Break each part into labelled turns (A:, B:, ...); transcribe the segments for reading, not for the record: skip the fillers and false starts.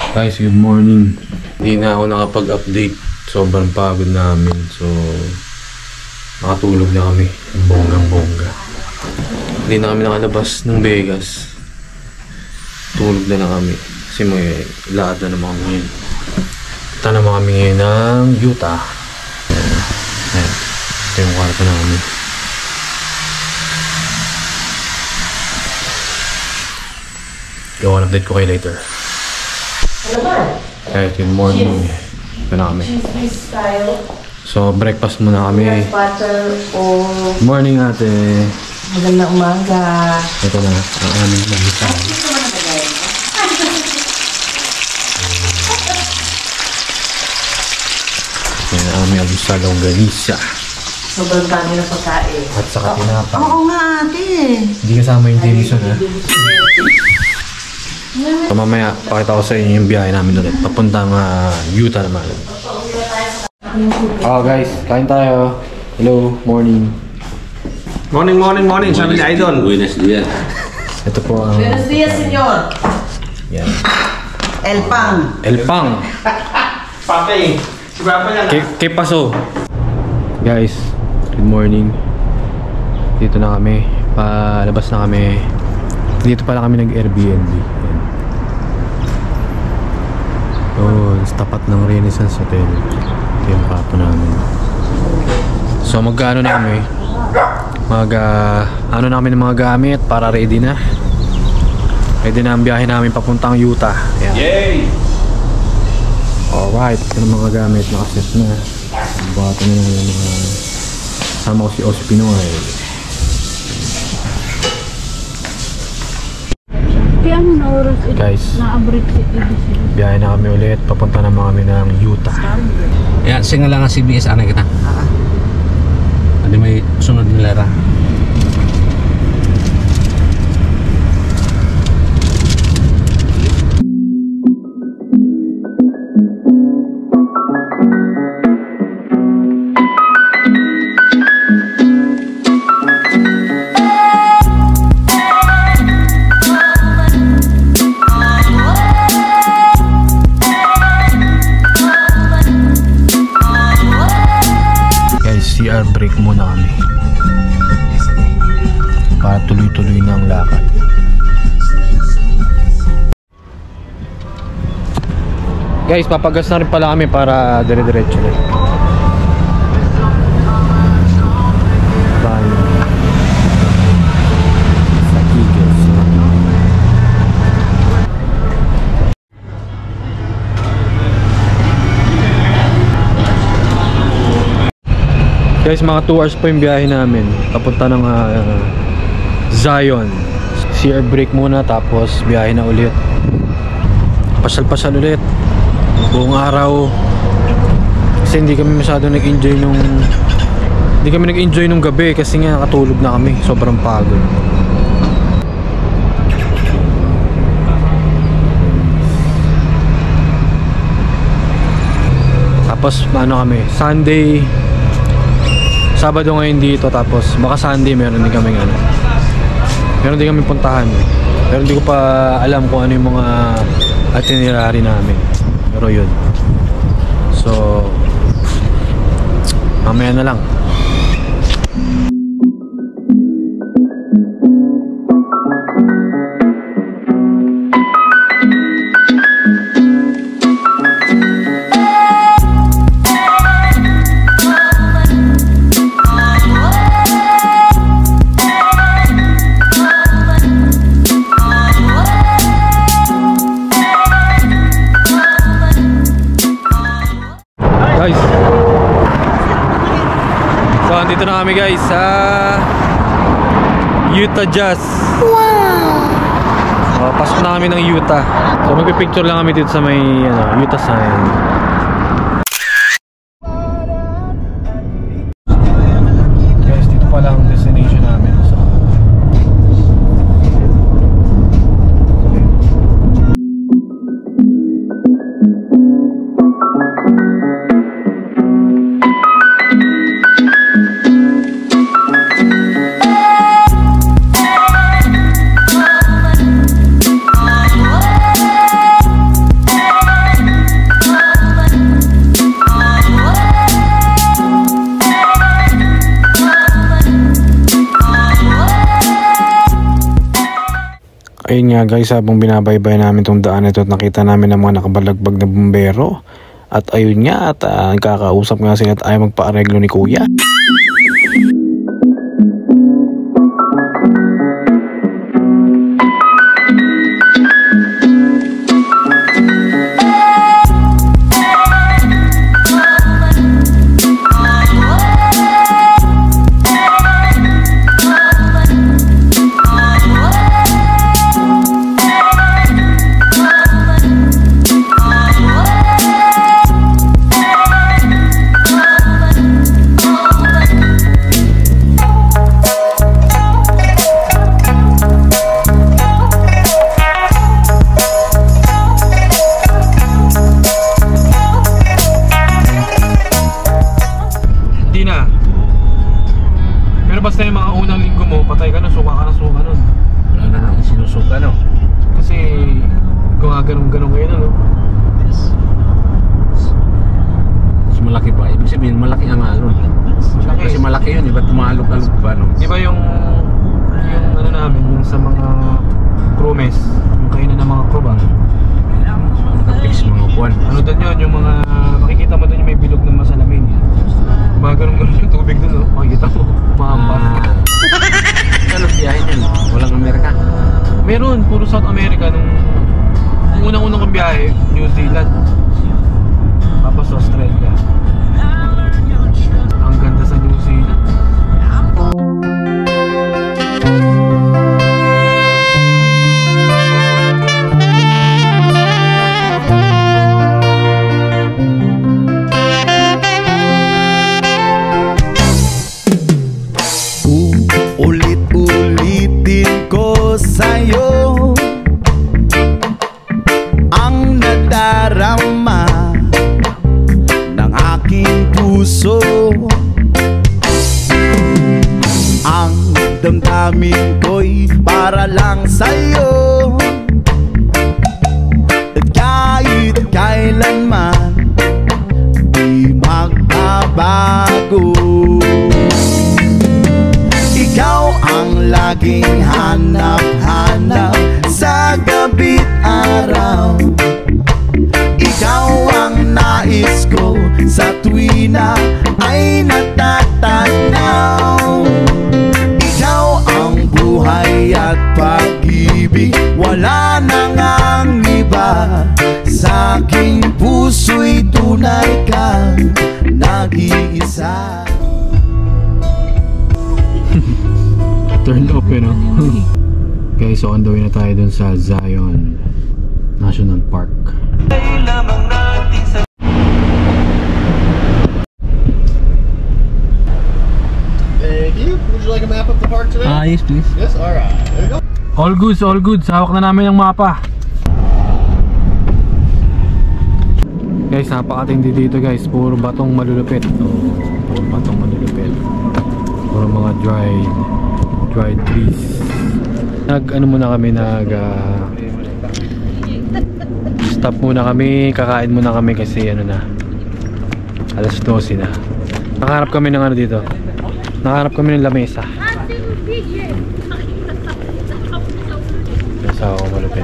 A: Guys, good morning. Hindi na ako nakapag-update. Sobrang pagod namin. So, nakatulog na kami. Bonggang-bongga. Hindi na kami nakalabas ng Vegas. Tulog na lang kami. Kasi may laad na naman kami ngayon. Punta naman kami ngayon ng Utah. Ayan. Ito yung kwarto namin. Go-on update ko kayo later. Guys, good morning. Ito na kami. So, breakfast muna kami. Good morning, ate.
B: Magandang umaga.
A: Ito na, ang aming magisal. Yan ang aming almusal ng Galicia.
B: Sobrang dami na pagkain.
A: At saka tinapay.
B: Oo nga, ate.
A: Hindi kasama yung Jameson, ha? So, mamaya, pakita ko sa inyo yung biyahe namin ulit. Papuntang Utah naman. Oh, guys, kain tayo. Hello, morning.
C: Morning, sabi ni Idol.
D: Buenos dias.
A: Ito po ang...
B: Buenos dias, senyor.
A: Yan.
B: El Pang.
A: El Pang.
C: Papa si Papa niya.
A: Kay Paso. Guys, good morning. Dito na kami. Palabas na kami. Dito pala kami nag-Airbnb. Oh, sa tapat ng Renaissance Hotel. Ito yung kwarto namin. So mag-ano na kami. Ano na kami ng mga gamit para ready na. Ready na ang biyahe namin papuntang Utah. Ayan.
C: Yay!
A: Alright, ito ng mga gamit. Nakaset na. Bato na yung mga... Sama ko si Osi Pinoy. Guys, biyahe na kami ulit. Papunta naman kami ng Utah.
D: Ya, singa lang ang CBS anak kita. Ada may sunod nila ra.
A: CR break muna kami para tuloy-tuloy na ang lakad. Guys, papagas na rin pala kami para dire-diretso rin. Bye. Sa Kigels. Guys, mga 2 hours pa yung biyahe namin. Papunta ng Zion. CR break muna, tapos biyahe na ulit. Pasal-pasal ulit. Buong araw. Kasi hindi kami masyado nag-enjoy nung... Hindi kami nag-enjoy nung gabi kasi nga nakatulog na kami. Sobrang pagod. Tapos ano kami, Sunday... Sabado ngayon dito, tapos baka Sunday meron din kami puntahan. Pero hindi ko pa alam kung ano yung mga itinerary namin. Pero yun. So mamaya na lang. Dito na kami guys sa Utah Jazz. Wow! So, pasok na kami ng Utah. So magpipicture lang kami dito sa may Utah sign. Guys, dito pala ang destination namin. So, Ayun nga guys, habang binabaybay namin tong daan ito at nakita namin ang mga nakabalagbag na bumbero. At ayun nga, at nagkakausap nga sila at ayaw magpa-areglo ni Kuya. Basta yung mga unang linggo mo, patay ka na, suka ka nun.
D: Wala na nang sinusuka, no?
A: Kasi gumaganong-ganong kayo na, no?
D: Mas malaki pa. Ibig sabihin, malaki ang ano. Kasi malaki yun, ba't tumalog-alog pa, no?
A: Di ba yung ano namin, yung sa mga crew mess, yung kainan ng mga crew ba?
D: Nakapix mga buwan.
A: Ano doon yun, yung mga, makikita mo doon yung may bilog ng masalamin. Gumaganong-ganon yung tubig doon, no? Makikita mo, mahampas.
D: Anong biyahe yun? Walang Amerika?
A: Meron, puro South America. Nung unang-unang kong biyahe, New Zealand, tapos Australia. Ang ganda sa New Zealand.
E: Ulit-ulitin ko sa'yo ang nadarama ng aking puso. Ang damdamin ko'y para lang sa'yo, at kahit kailanman di magbabago. Ikaw ang laging hanap-hanap sa gabi't araw. Ikaw ang nais ko sa tuwina ay natatanaw. Ikaw ang buhay at pag-ibig, wala nang ang iba. Sa aking puso'y tunay kang nag-iisa.
A: Turn off yun, no? Guys, so on the way na tayo dun sa Zion National Park.
C: Thank you. Would you like a map of the park today?
D: Yes, please.
C: Yes, alright. There you go.
A: All goods, all goods. Hawak na namin ang mapa. Guys, napakatindi dito guys. Puro batong malulupit. Puro batong malulupit. Puro mga dried trees. Ano muna kami, stop muna kami, kakain muna kami kasi ano na, alas 12 na. Nakaharap kami ng ano dito. Nakaharap kami ng lamesa. Nasa ako malupit.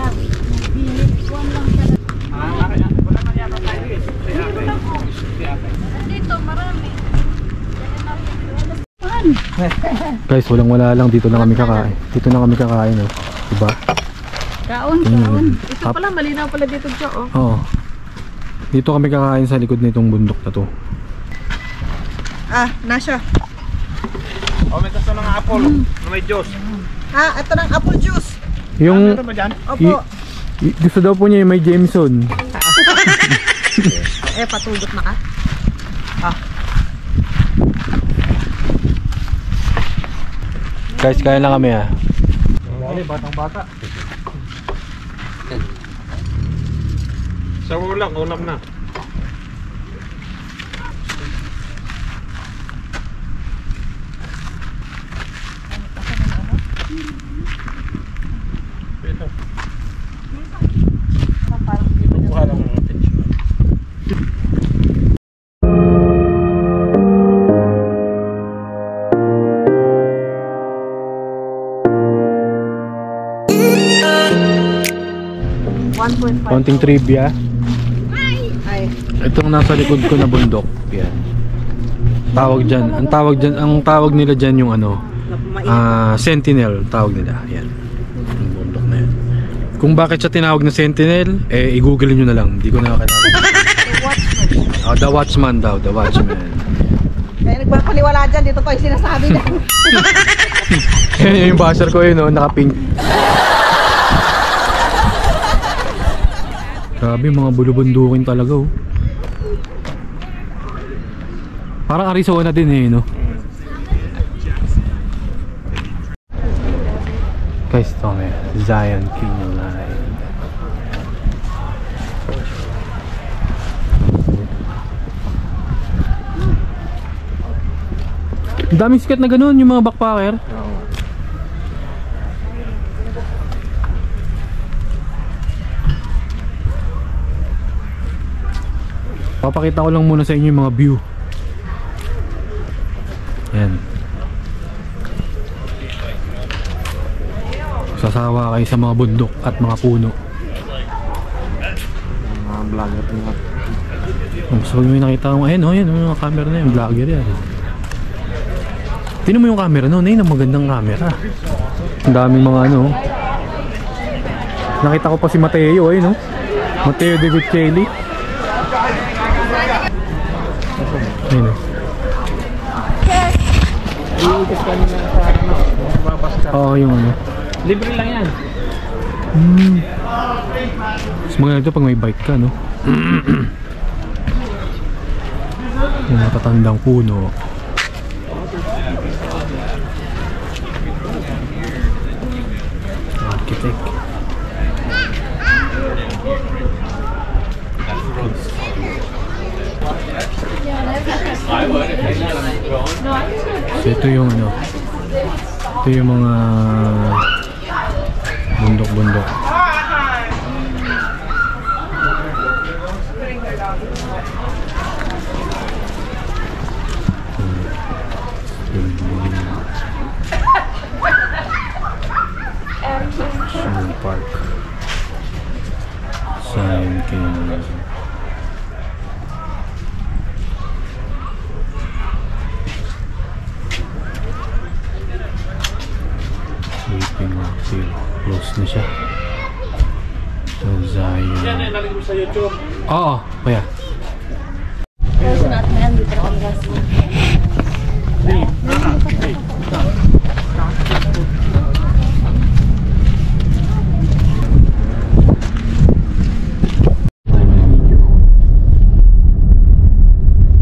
F: Dito marami.
A: Guys, walang-wala lang, dito na kami kakain. Dito na kami kakain, oh. Diba?
F: Kaon. Ito pala, malinaw pala dito siya, oh.
A: Oo. Dito kami kakain sa likod nitong bundok na to.
B: Nasya.
C: Oh, may gusto ng apple na may juice.
B: Ito ng apple juice.
A: Yung
C: Meron ba dyan?
B: Opo.
A: gusto daw po niya yung may Jameson.
B: Patulot na ka.
A: Guys, kaya lang kami, ah.
C: Batang bata. Sa ulam na.
F: 1.5.
A: Konting trivia.
B: Ay,
A: Itong nasa likod ko na bundok. Yan. Ang tawag nila dyan yung ano, Sentinel tawag nila. Yan. Yung bundok na yan. Kung bakit siya tinawag na Sentinel, i-google nyo na lang. Hindi ko na kailangan. The Watchman daw, The Watchman.
B: kaya nagpapaliwala dyan, dito ko yung sinasabi na.
A: Yan yung buzzer ko yun, naka-pink. Grabe, mga bulubundukin talaga, oh. Parang Arizona din eh, no? Guys, ito may Zion Canyon Line. Ang daming sikat na ganun, yung mga backpacker. Papakita ko lang muna sa inyo yung mga view. Yan. Sasawa kayo sa mga bundok at mga puno.
D: Mga vlogger na.
A: Mas pag may nakita ko, ayun, oh, yan, yung mga camera na yan, vlogger yan. Tingnan mo yung camera no, ayun ang magandang camera. Ang daming mga ano. Nakita ko pa si Mateo, ayun, no? Mateo De Vicelli. Ayun, oh. Oo, yung ano.
D: Libre lang yan.
A: Mas maganda ito pag may bike ka, no? Yung matatandang puno. Architect. So ito yung ano, ito yung mga bundok-bundok. National Park, Zion Canyon. Sleeping Hill. Close na siya. So, Zion.
D: Yan, nalagay mo sa YouTube.
A: Oo, kaya.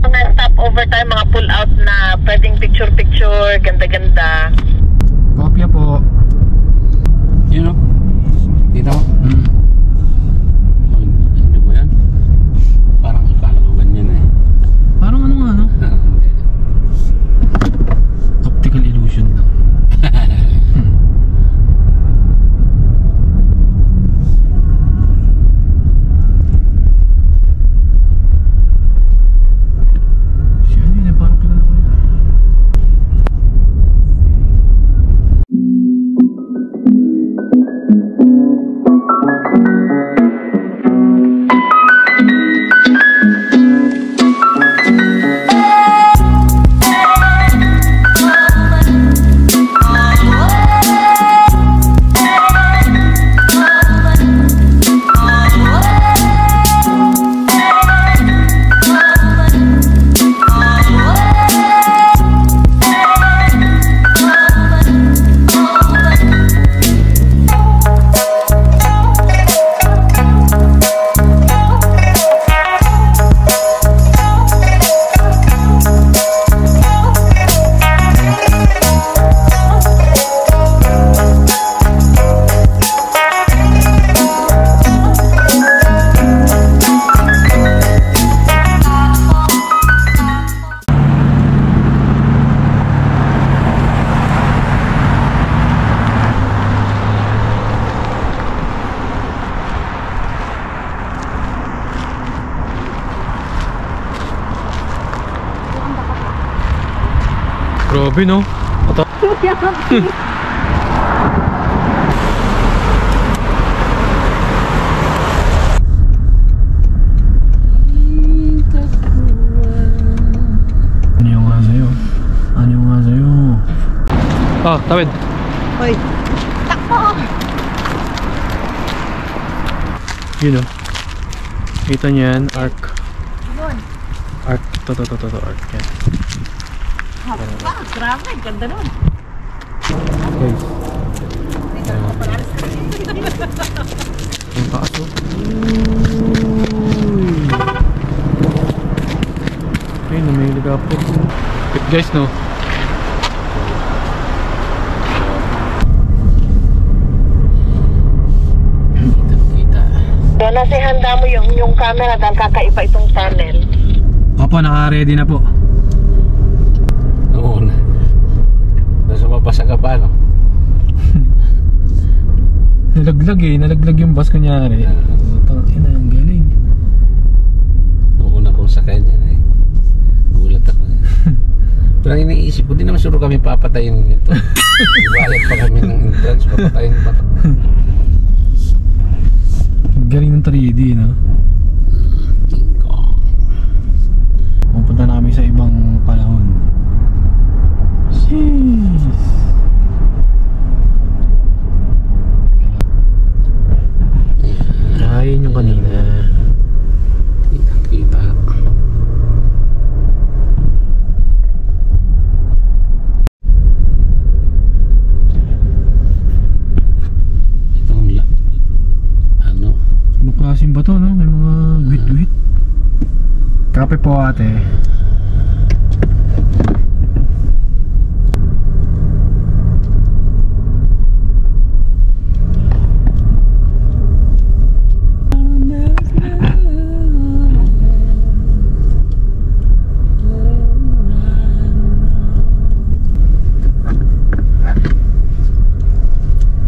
B: mga stopover tayo, mga pull out na pwedeng picture-picture, ganda-ganda.
A: Kopya po.
D: Yun o. Dito mo? Hindi mo yan? Parang akala ko ganyan eh.
A: Parang ano nga, no? Optical illusion lang. Siya yun eh, parang kilala ko yun. Grabe, no? Oh, tawid.
F: Hoy. Takbo!
A: Yun o. Kita niyo yan, arc.
F: Yun.
A: Arc, to, arc yan.
F: Haba, grabe, ganda nun.
A: Guys, ang taas o. Ayun, may helicopter. Guys, no?
B: So, nasa handa mo yung camera dahil kakaiba itong tunnel.
A: Opo, naka-ready na po.
D: Noon. Nasa mabasa ka pa, no?
A: Nalaglag yung bus kunyari. Tangina, ang galing.
D: Noon akong sakay niyan eh. Gulat ako. Pero ang iniisip ko, di naman sure kami papatayin nito. Bayad pa kami ng entrance, papatayin pa.
A: Galing ng 3D, no? Pupunta na kami sa ibang panahon. Jeez. Ayun yung kanina.
D: Kita. Ano?
A: Anong klaseng ba to, no? May mga guhit-guhit. Kape po ate.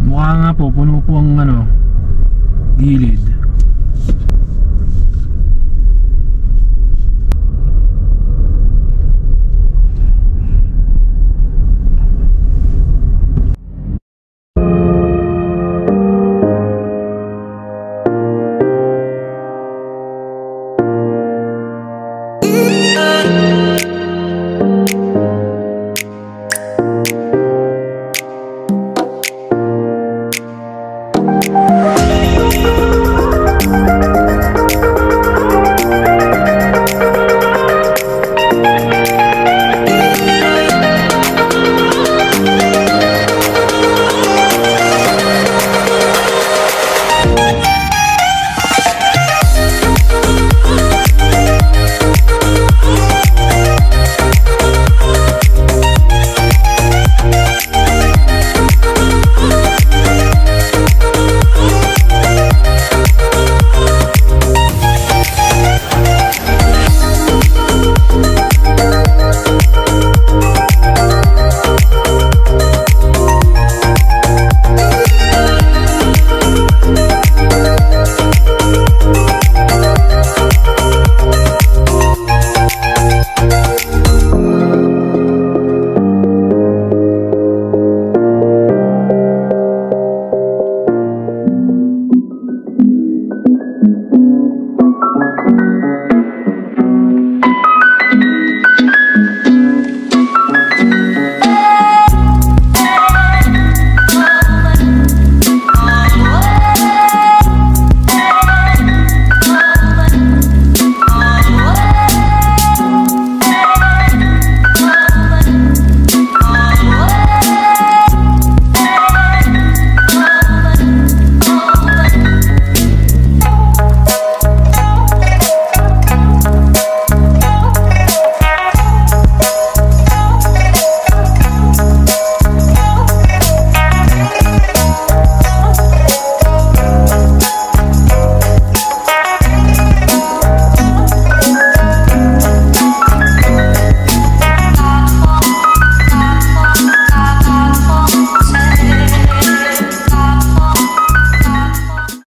A: Mukha nga po, puno po ang ano, gilid.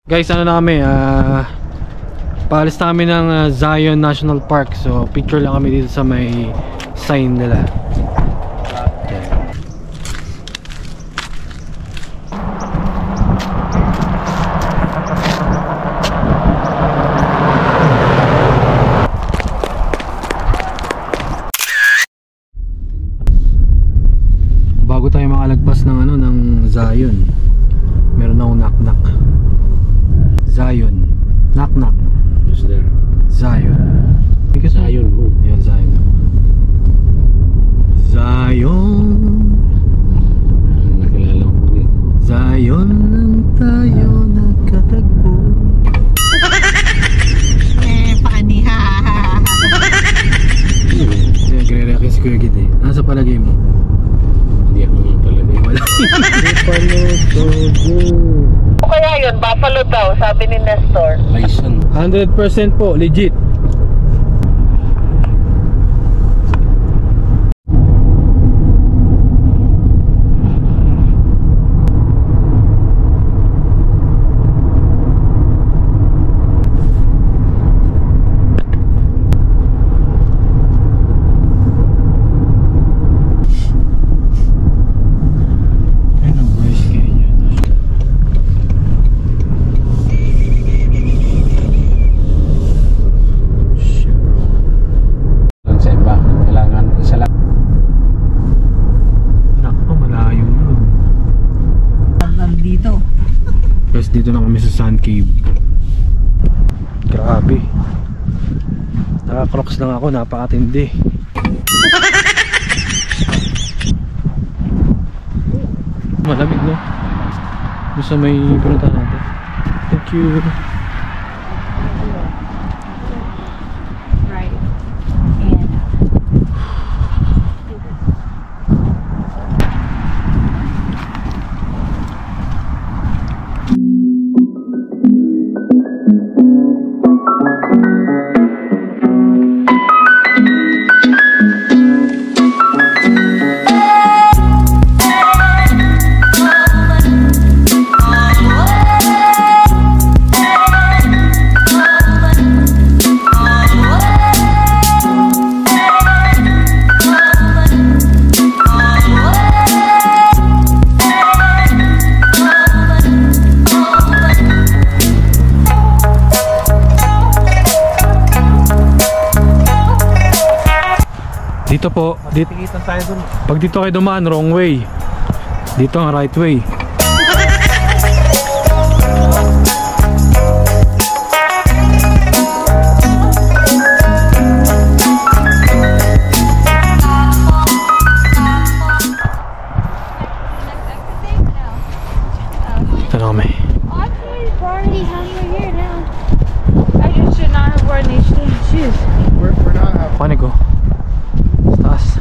A: Guys, ano na kami, paalis na kami ng Zion National Park. So picture lang kami dito sa may sign nila. Bago tayo makalagay ng ano, ng Zion. Meron akong knock-knock. Zion. Knock-knock.
D: Who's there?
A: Zion. Because
D: Zion who?
A: yeah, Zion. Zion.
D: Nakilala ko po eh.
A: Zion lang tayo nagkatagpo.
F: Paaniha.
A: Nagre-react yung si Kuya Gid eh. Nasa palagay mo?
D: Hindi ako nga palagay.
A: Wala.
B: O kaya yun, buffalo daw, sabi ni Nestor.
D: Bison.
A: 100% po, legit.
D: Doon sa iba, kailangan isa lang.
A: Nako, malayo yun.
F: Dito.
A: Guys, dito na kami sa Sun Cave. Grabe. Naka-crocs lang ako, napakatindi. Malamig no? Doon sa may pinuntahan natin. Thank you.
F: Right.
A: Dito po, dito. Pag dito kayo dumaan, wrong way. Dito ang right way. Ito na kami.
G: Already have her here now.
F: I should not have worn these shoes.
C: We're not having.
A: Paano ko? Taas.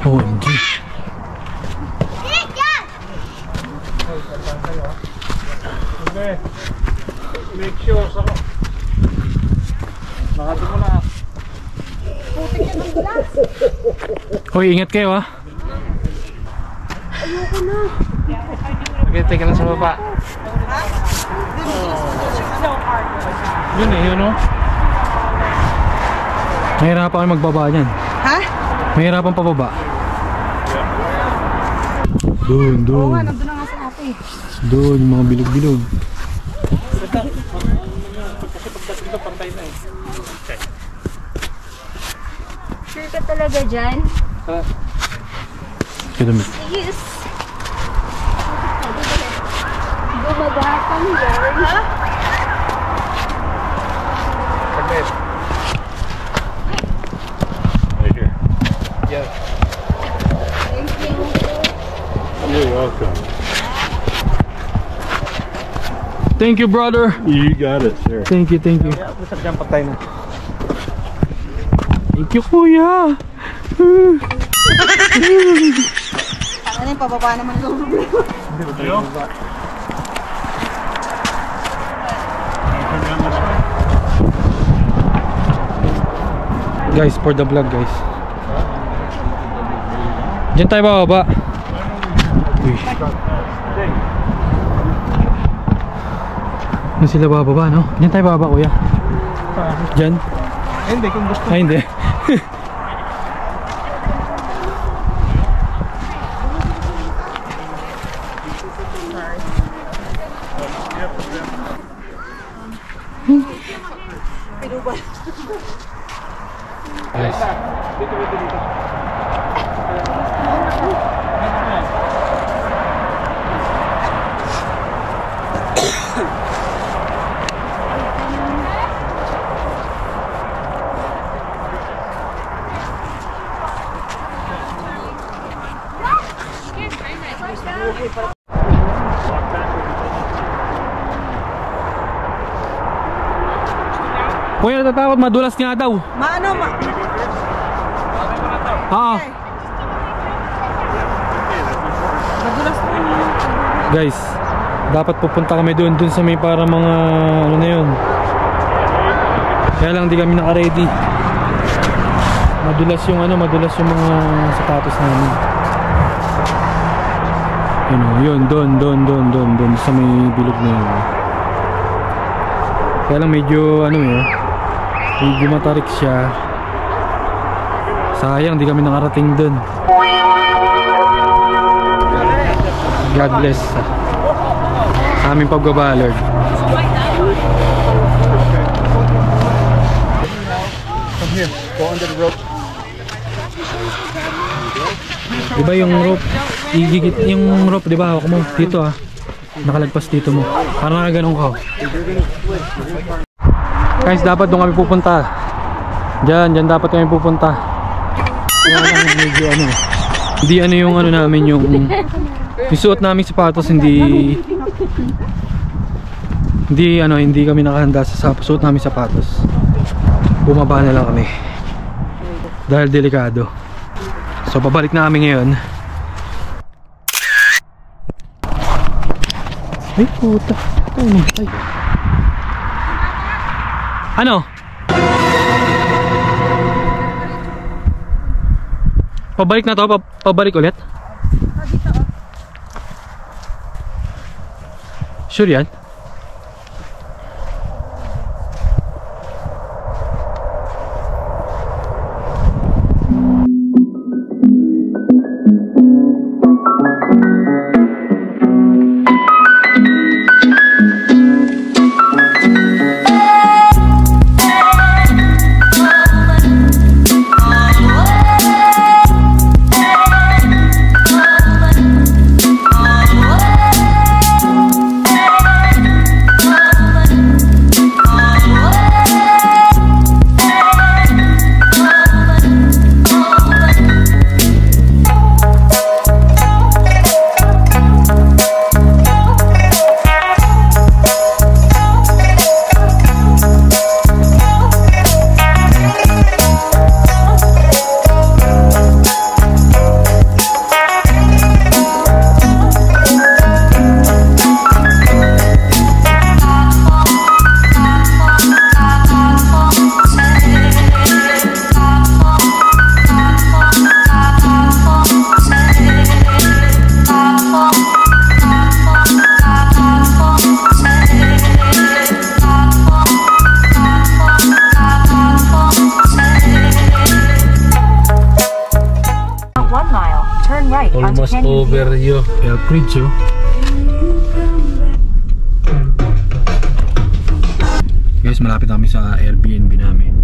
A: OMG.
C: Make sure sa nakati mo na.
A: Hoy, ingat kayo ha.
D: Okay, teka lang sa baba.
A: Yun eh, yun o. Mahirapan kayo magbaba dyan.
F: Ha?
A: Mahirapan pababa. Doon, doon.
F: Nandun na nga sa ate.
A: Doon, yung mga bilog-bilog.
G: Sure ka talaga dyan?
A: Kaya damit.
G: Yes. Gumagapang yan. Ha?
C: Right here. Yeah.
A: Thank you, brother.
C: You got it, sir.
A: Thank you, thank you.
C: Patay na.
A: Thank you, kuya.
F: Ano yung pababa naman ito?
A: Guys, for the vlog, guys. Diyan tayo bababa. Uy. Doon sila bababa, no? Diyan tayo bababa, kuya. Diyan?
C: Hindi, kung gusto.
A: Ay, hindi. Guys. Kuya, natatakot, madulas nga daw. Oo.
F: Madulas po.
A: Guys, dapat pupunta kami doon sa may para mga ano na yun. Kaya lang di kami naka-ready. Madulas yung mga sapatos namin. Yun, doon sa may bilog na yun. Kaya lang medyo medyo matarik siya. Sayang di kami nakarating doon. God bless sa aming pagbaba, Lord.
C: Come here. Go under the rope.
A: Diba yung rope? Igigit yung rope, diba? Hawak mo dito nakalagpas dito mo. Parang nakaganon ka. Guys, dapat doon kami pupunta. Diyan dapat kami pupunta. Kaya lang medyo hindi yung namin yung suot naming sapatos, hindi kami nakahanda sa suot naming sapatos. Bumaba na lang kami dahil delikado. So babalik na kami ngayon. Ay puta, ay. Ano? Pabalik na to? Pabalik ulit? Sure yan?
D: Almost over you.
A: El Pricho. Guys, malapit kami sa Airbnb namin.